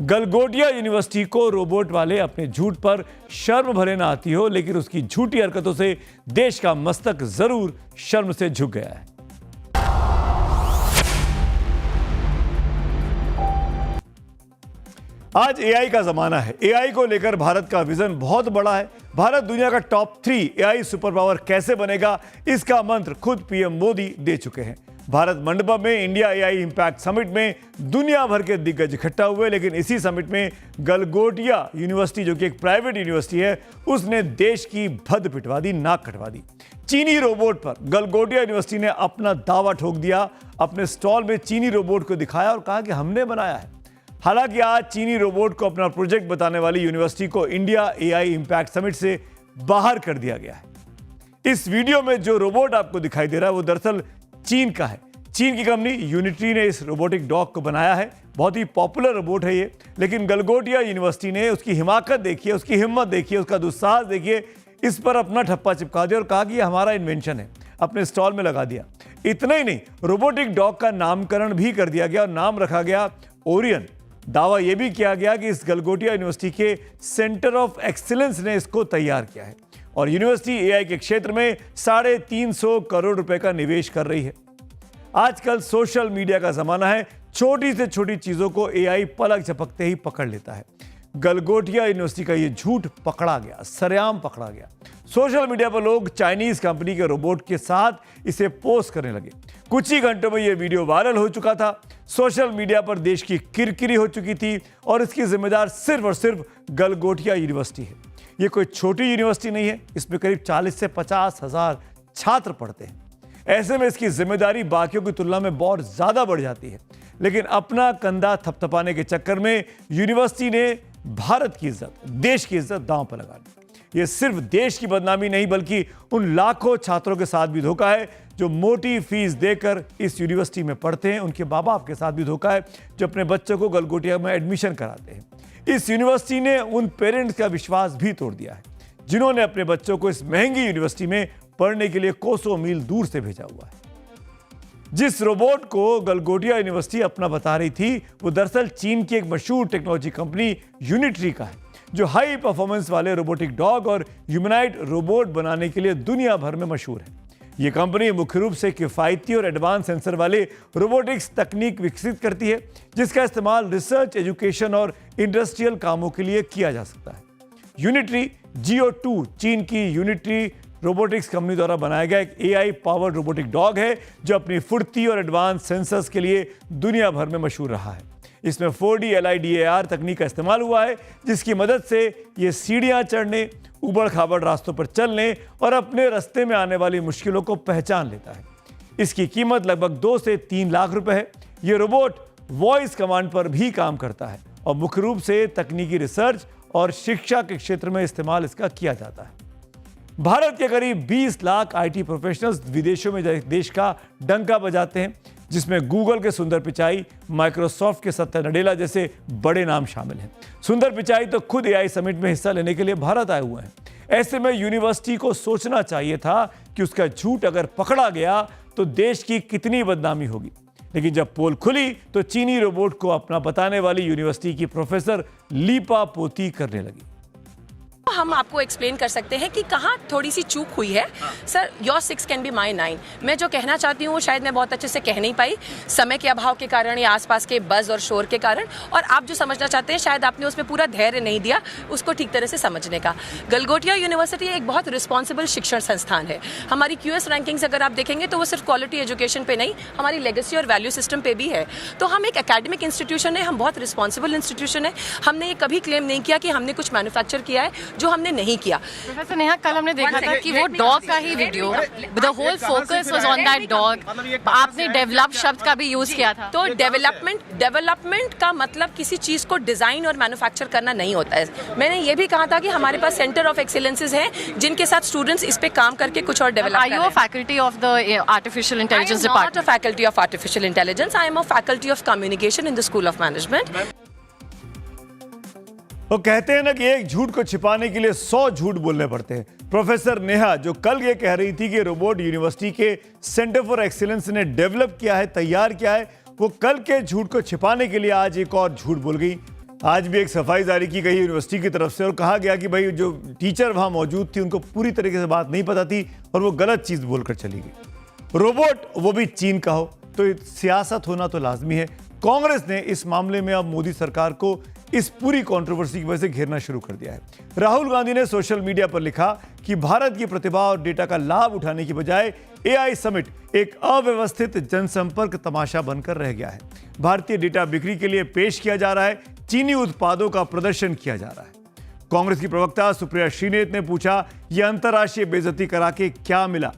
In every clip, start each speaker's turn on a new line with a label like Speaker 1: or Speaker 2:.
Speaker 1: Galgotia university को robot वाले अपने झूठ पर शर्म भले ना आती हो, लेकिन उसकी झूठी हरकतों से देश का मस्तक जरूर शर्म से झुक गया है। आज एआई का जमाना है। एआई को लेकर भारत का विजन बहुत बड़ा है। भारत दुनिया का टॉप 3 एआई सुपर पावर कैसे बनेगा, इसका मंत्र खुद पीएम मोदी दे चुके हैं। भारत मंडपम में इंडिया एआई इंपैक्ट समिट में दुनिया भर के दिग्गज इकट्ठा हुए, लेकिन इसी समिट में गलगोटिया यूनिवर्सिटी, जो कि एक प्राइवेट यूनिवर्सिटी है, उसने देश की भद्द पिटवा दी, नाक कटवा दी। चीनी रोबोट पर गलगोटिया यूनिवर्सिटी ने अपना दावा ठोक दिया। अपने स्टॉल में चीनी रोबोट को दिखाया और कहा कि हमने बनाया है। हालांकि आज चीनी रोबोट को अपना प्रोजेक्ट बताने वाली यूनिवर्सिटी को इंडिया एआई इंपैक्ट समिट से बाहर कर दिया गया है। इस वीडियो में जो रोबोट आपको दिखाई दे रहा है वो दरअसल चीन का है। चीन की कंपनी यूनिट्री ने इस रोबोटिक डॉग को बनाया है। बहुत ही पॉपुलर रोबोट है ये, लेकिन गलगोटिया यूनिवर्सिटी ने उसकी हिमाकत देखिए, उसकी हिम्मत देखिए, उसका दुस्साहस देखिए, इस पर अपना ठप्पा चिपका दिया और कहा कि ये हमारा इन्वेंशन है, अपने स्टॉल में लगा दिया। इतना ही नहीं, रोबोटिक डॉग का नामकरण भी कर दिया गया और नाम रखा गया ओरियन। दावा यह भी किया गया कि इस गलगोटिया यूनिवर्सिटी के सेंटर ऑफ एक्सीलेंस ने इसको तैयार किया है और यूनिवर्सिटी एआई के क्षेत्र में 350 करोड़ रुपए का निवेश कर रही है। आजकल सोशल मीडिया का जमाना है। छोटी से छोटी चीजों को एआई पलक झपकते ही पकड़ लेता है। गलगोटिया यूनिवर्सिटी का यह झूठ पकड़ा गया, सरेआम पकड़ा गया। सोशल मीडिया पर लोग चाइनीज कंपनी के रोबोट के साथ इसे पोस्ट करने लगे। कुछ ही घंटों में यह वीडियो वायरल हो चुका था। सोशल मीडिया पर देश की किरकिरी हो चुकी थी और इसकी जिम्मेदार सिर्फ और सिर्फ गलगोटिया यूनिवर्सिटी है। यह कोई छोटी यूनिवर्सिटी नहीं है, इसमें करीब 40 से 50 हजार छात्र पढ़ते हैं। ऐसे में इसकी जिम्मेदारी बाकियों की तुलना में बहुत ज्यादा बढ़ जाती है। लेकिन अपना कंधा थपथपाने के चक्कर में यूनिवर्सिटी ने भारत की इज्जत, देश की इज्जत दांव पर लगा दी। यह सिर्फ देश की बदनामी नहीं, बल्कि उन लाखों छात्रों के साथ भी धोखा है जो मोटी फीस देकर इस यूनिवर्सिटी में पढ़ते हैं। उनके माँ बाप के साथ भी धोखा है जो अपने बच्चों को गलगोटिया में एडमिशन कराते हैं। इस यूनिवर्सिटी ने उन पेरेंट्स का विश्वास भी तोड़ दिया है जिन्होंने अपने बच्चों को इस महंगी यूनिवर्सिटी में पढ़ने के लिए कोसों मील दूर से भेजा हुआ है। जिस रोबोट को गलगोटिया यूनिवर्सिटी अपना बता रही थी, वो दरअसल चीन की एक मशहूर टेक्नोलॉजी कंपनी यूनिट्री का है, जो हाई परफॉर्मेंस वाले रोबोटिक डॉग और ह्यूमनॉइड रोबोट बनाने के लिए दुनिया भर में मशहूर है। यह कंपनी मुख्य रूप से किफायती और एडवांस सेंसर वाले रोबोटिक्स तकनीक विकसित करती है, जिसका इस्तेमाल रिसर्च, एजुकेशन और इंडस्ट्रियल कामों के लिए किया जा सकता है। यूनिट्री GO2 चीन की यूनिट्री रोबोटिक्स कंपनी द्वारा बनाया गया एक एआई पावर्ड रोबोटिक डॉग है, जो अपनी फुर्ती और एडवांस सेंसर्स के लिए दुनिया भर में मशहूर रहा है। इसमें 4D LiDAR तकनीक का इस्तेमाल हुआ है, जिसकी मदद से ये सीढ़ियां चढ़ने, उबड़ खाबड़ रास्तों पर चलने और अपने रास्ते में आने वाली मुश्किलों को पहचान लेता है। इसकी कीमत लगभग 2 से 3 लाख रुपए है। ये रोबोट वॉइस कमांड पर भी काम करता है और मुख्य रूप से तकनीकी रिसर्च और शिक्षा के क्षेत्र में इस्तेमाल इसका किया जाता है। भारत के करीब 20 लाख IT प्रोफेशनल्स विदेशों में देश का डंका बजाते हैं, जिसमें गूगल के सुंदर पिचाई, माइक्रोसॉफ्ट के सत्या नडेला जैसे बड़े नाम शामिल हैं। सुंदर पिचाई तो खुद एआई समिट में हिस्सा लेने के लिए भारत आए हुए हैं। ऐसे में यूनिवर्सिटी को सोचना चाहिए था कि उसका झूठ अगर पकड़ा गया तो देश की कितनी बदनामी होगी। लेकिन जब पोल खुली तो चीनी रोबोट को अपना बताने वाली यूनिवर्सिटी की प्रोफेसर लीपा पोती करने लगी।
Speaker 2: हम आपको एक्सप्लेन कर सकते हैं कि कहाँ थोड़ी सी चूक हुई है। Sir, your 6 can be my 9। मैं जो कहना चाहती हूँ वो शायद मैं बहुत अच्छे से कह नहीं पाई, समय के अभाव के कारण या आसपास के बज़ और शोर के कारण, और आप जो समझना चाहते हैं शायद आपने उसमें पूरा धैर्य नहीं दिया उसको ठीक तरह से समझने का। गलगोटिया यूनिवर्सिटी एक बहुत रिस्पॉन्सिबल शिक्षण संस्थान है। हमारी QS रैंकिंग्स अगर आप देखेंगे तो वो सिर्फ क्वालिटी एजुकेशन पे नहीं, हमारी लेगेसी और वैल्यू सिस्टम पे भी है। तो हम एक एकेडमिक इंस्टीट्यूशन है, हम बहुत रिस्पॉन्सिबल इंस्टीट्यूशन है। हमने ये कभी क्लेम नहीं किया कि हमने कुछ मैन्युफैक्चर किया है जो हमने नहीं किया।
Speaker 3: प्रोफेसर नेहा, कल हमने देखा था कि वो डॉग का ही video, the whole focus was on that dog. आपने डेवलप शब्द का भी यूज किया था।
Speaker 2: तो डेवलपमेंट का मतलब किसी चीज को डिजाइन और मैन्युफैक्चर करना नहीं होता है। मैंने ये भी कहा था कि हमारे पास सेंटर ऑफ एक्सीलेंसेज हैं जिनके साथ स्टूडेंट्स इस पे काम करके कुछ और डेवलप कर रहे हैं।
Speaker 3: Are you a faculty of the artificial intelligence department?
Speaker 2: I am not a faculty of artificial intelligence. I am a faculty of communication in the School of Management.
Speaker 1: वो कहते हैं ना कि एक झूठ को छिपाने के लिए 100 झूठ बोलने पड़ते हैं। प्रोफेसर नेहा जो कल ये कह रही थी कि रोबोट यूनिवर्सिटी के सेंटर फॉर एक्सीलेंस ने डेवलप किया है, तैयार किया है, वो कल के झूठ को छिपाने के लिए आज एक और झूठ बोल गई। आज भी एक सफाई जारी की गई यूनिवर्सिटी की तरफ से और कहा गया कि भाई जो टीचर वहां मौजूद थी उनको पूरी तरीके से बात नहीं पता थी और वो गलत चीज बोलकर चली गई। रोबोट वो भी चीन का हो तो सियासत होना तो लाजमी है। कांग्रेस ने इस मामले में अब मोदी सरकार को इस पूरी कंट्रोवर्सी की वजह से घेरना शुरू कर दिया है। राहुल गांधी ने सोशल मीडिया पर लिखा कि भारत की प्रतिभा और डेटा का लाभ उठाने की बजाय एआई समिट एक अव्यवस्थित जनसंपर्क तमाशा बनकर रह गया है। भारतीय डेटा बिक्री के लिए पेश किया जा रहा है, चीनी उत्पादों का प्रदर्शन किया जा रहा है। कांग्रेस की प्रवक्ता सुप्रिया श्रीनेत ने पूछा, यह अंतर्राष्ट्रीय बेइज्जती करा के क्या मिला?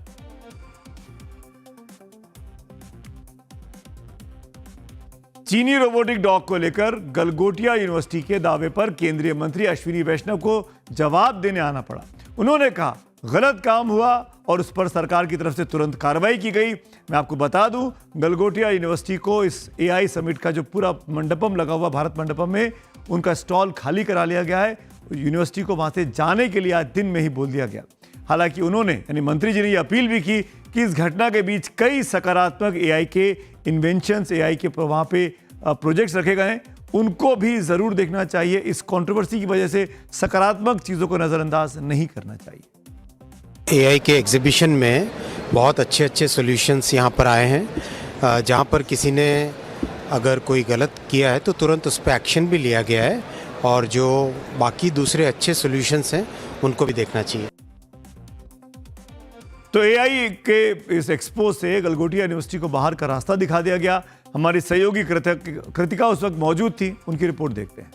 Speaker 1: चीनी रोबोटिक डॉग को लेकर गलगोटिया यूनिवर्सिटी के दावे पर केंद्रीय मंत्री अश्विनी वैष्णव को जवाब देने आना पड़ा। उन्होंने कहा गलत काम हुआ और उस पर सरकार की तरफ से तुरंत कार्रवाई की गई। मैं आपको बता दूं, गलगोटिया यूनिवर्सिटी को इस एआई समिट का जो पूरा मंडपम लगा हुआ भारत मंडपम में, उनका स्टॉल खाली करा लिया गया है। यूनिवर्सिटी को वहां से जाने के लिए आज दिन में ही बोल दिया गया। हालांकि उन्होंने यानी मंत्री जी ने यह अपील भी की कि इस घटना के बीच कई सकारात्मक एआई के इन्वेंशंस, एआई के वहां पे प्रोजेक्ट्स रखे गए हैं, उनको भी जरूर देखना चाहिए। इस कंट्रोवर्सी की वजह से सकारात्मक चीजों को नजरअंदाज नहीं करना चाहिए।
Speaker 4: एआई के एग्जीबिशन में बहुत अच्छे अच्छे सॉल्यूशंस यहाँ पर आए हैं, जहाँ पर किसी ने अगर कोई गलत किया है तो तुरंत उस पर एक्शन भी लिया गया है और जो बाकी दूसरे अच्छे सॉल्यूशंस हैं उनको भी देखना चाहिए।
Speaker 1: तो एआई के इस एक्सपो से गलगोटिया यूनिवर्सिटी को बाहर का रास्ता दिखा दिया गया। हमारी सहयोगी कृतिका उस वक्त मौजूद थी, उनकी रिपोर्ट देखते हैं।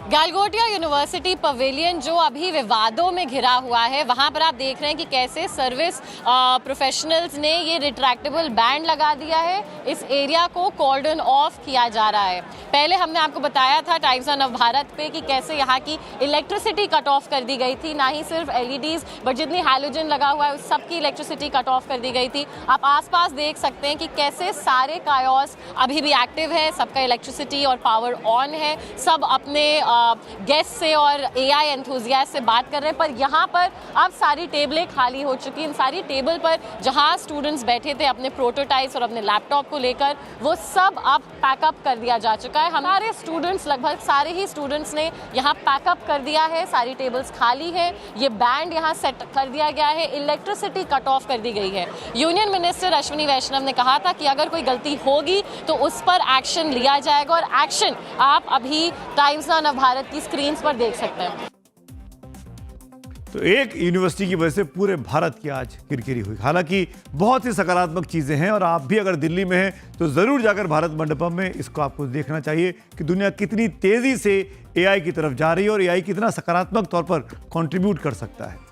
Speaker 3: गलगोटिया यूनिवर्सिटी पवेलियन जो अभी विवादों में घिरा हुआ है, वहां पर आप देख रहे हैं कि कैसे सर्विस प्रोफेशनल्स ने ये रिट्रैक्टेबल बैंड लगा दिया है। इस एरिया को कॉर्डन ऑफ किया जा रहा है। पहले हमने आपको बताया था टाइम्स ऑफ भारत पे कि कैसे यहाँ की इलेक्ट्रिसिटी कट ऑफ कर दी गई थी, ना ही सिर्फ एलईडीज बट जितनी हैलोजन लगा हुआ है उस सबकी इलेक्ट्रिसिटी कट ऑफ कर दी गई थी। आप आसपास देख सकते हैं कि कैसे सारे कायोस अभी भी एक्टिव है, सबका इलेक्ट्रिसिटी और पावर ऑन है, सब अपने गेस्ट से और एआई एंथुजियास्ट से बात कर रहे हैं। पर यहाँ पर अब सारी टेबलें खाली हो चुकी हैं। इन सारी टेबल पर जहाँ स्टूडेंट्स बैठे थे अपने प्रोटोटाइप्स और अपने लैपटॉप को लेकर, वो सब अब पैकअप कर दिया जा चुका है। हमारे स्टूडेंट्स, लगभग सारे ही स्टूडेंट्स ने यहाँ पैकअप कर दिया है। सारी टेबल्स खाली है, ये बैंड यहाँ सेट कर दिया गया है, इलेक्ट्रिसिटी कट ऑफ कर दी गई है। यूनियन मिनिस्टर अश्विनी वैष्णव ने कहा था कि अगर कोई गलती होगी तो उस पर एक्शन लिया जाएगा और एक्शन आप अभी टाइम्स ऑफ भारत की स्क्रीन पर देख सकते हैं।
Speaker 1: तो एक यूनिवर्सिटी की वजह से पूरे भारत की आज किरकिरी हुई। हालांकि बहुत सी सकारात्मक चीजें हैं और आप भी अगर दिल्ली में हैं तो जरूर जाकर भारत मंडपम में इसको आपको देखना चाहिए कि दुनिया कितनी तेजी से एआई की तरफ जा रही है और एआई कितना सकारात्मक तौर पर कंट्रीब्यूट कर सकता है।